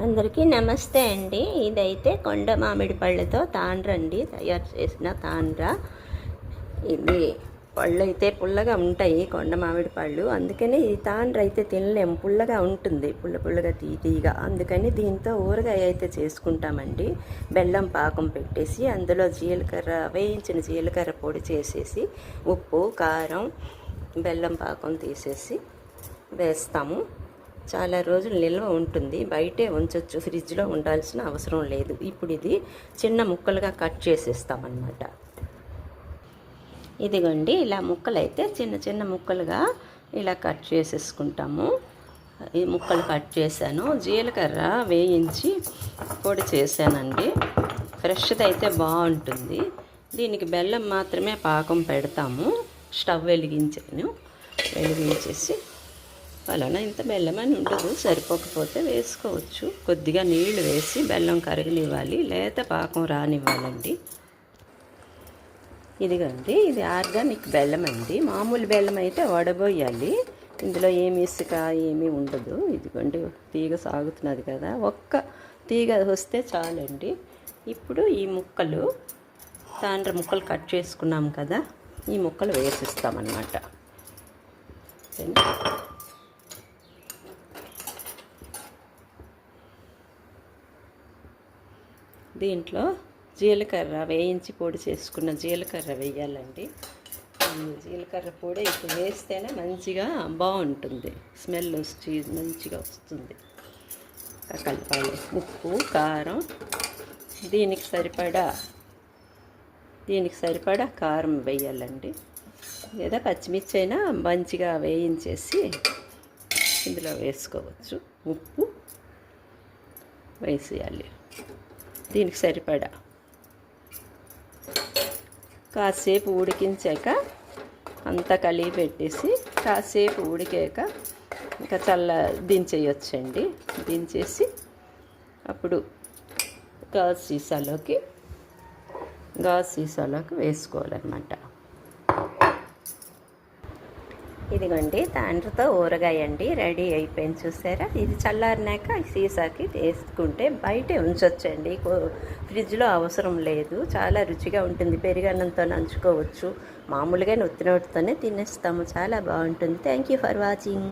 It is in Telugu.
అందరికీ నమస్తే అండి. ఇదైతే కొండ మామిడి పళ్ళతో తాండ్రండి, తయారు చేసిన తాండ్ర. ఇది పళ్ళు అయితే పుల్లగా ఉంటాయి, కొండ మామిడి పళ్ళు. అందుకని ఈ తాండ్ర అయితే తినలేము, పుల్లగా ఉంటుంది, పుల్లగా తీయగా. అందుకని దీంతో ఊరగాయ అయితే చేసుకుంటామండి. బెల్లం పాకం పెట్టేసి అందులో జీలకర్ర, వేయించిన జీలకర్ర పొడి చేసేసి ఉప్పు కారం బెల్లం పాకం తీసేసి వేస్తాము. చాలా రోజులు నిల్వ ఉంటుంది, బయటే ఉంచవచ్చు, ఫ్రిడ్జ్లో ఉండాల్సిన అవసరం లేదు. ఇప్పుడు ఇది చిన్న ముక్కలుగా కట్ చేసేస్తామన్నమాట. ఇదిగోండి, ఇలా ముక్కలు అయితే చిన్న చిన్న ముక్కలుగా ఇలా కట్ చేసేసుకుంటాము. ఈ ముక్కలు కట్ చేశాను. జీలకర్ర వేయించి పొడి చేశానండి. ఫ్రెష్ది అయితే బాగుంటుంది. దీనికి బెల్లం మాత్రమే పాకం పెడతాము. స్టవ్ వెలిగించేసి అలానే ఇంత బెల్లం అని ఉండదు, సరిపోకపోతే వేసుకోవచ్చు. కొద్దిగా నీళ్లు వేసి బెల్లం కరగనివ్వాలి, లేత పాకం రానివ్వాలండి. ఇదిగోండి, ఇది ఆర్గానిక్ బెల్లం అండి. మామూలు బెల్లం అయితే వడబోయాలి, ఇందులో ఏమి ఇసుక ఏమీ ఉండదు. ఇదిగోండి, తీగ సాగుతున్నది కదా, ఒక్క తీగ వస్తే చాలండి. ఇప్పుడు ఈ ముక్కలు, తాండ్ర ముక్కలు కట్ చేసుకున్నాం కదా, ఈ ముక్కలు వేసిస్తామన్నమాట. దీంట్లో జీలకర్ర వేయించి పొడి చేసుకున్న జీలకర్ర వేయాలండి. జీలకర్ర పొడి ఇప్పుడు వేస్తేనే మంచిగా బాగుంటుంది, స్మెల్ వచ్చి మంచిగా వస్తుంది. కలపాలి. ఉప్పు కారం, దీనికి సరిపడా కారం వేయాలండి, లేదా పచ్చిమిర్చి అయినా మంచిగా వేయించేసి ఇందులో వేసుకోవచ్చు. ఉప్పు వేసేయాలి, దీనికి సరిపడా. కాసేపు ఉడికించాక అంతా కలిపి పెట్టేసి కాసేపు ఉడికాక ఇంకా దించేయొచ్చండి. దించేసి అప్పుడు గాజు సీసాలోకి వేసుకోవాలన్నమాట. ఇదిగోండి, తాండ్రతో ఊరగాయ అండి రెడీ అయిపోయింది. చూసారా? ఇది చల్లారినాక సీసాకి వేసుకుంటే బయటే ఉంచొచ్చండి, ఫ్రిడ్జ్లో అవసరం లేదు. చాలా రుచిగా ఉంటుంది, పెరుగన్నంతో నంచుకోవచ్చు, మామూలుగా ఉత్తినోటితోనే తినేస్తాము. చాలా బాగుంటుంది. Thank you for watching.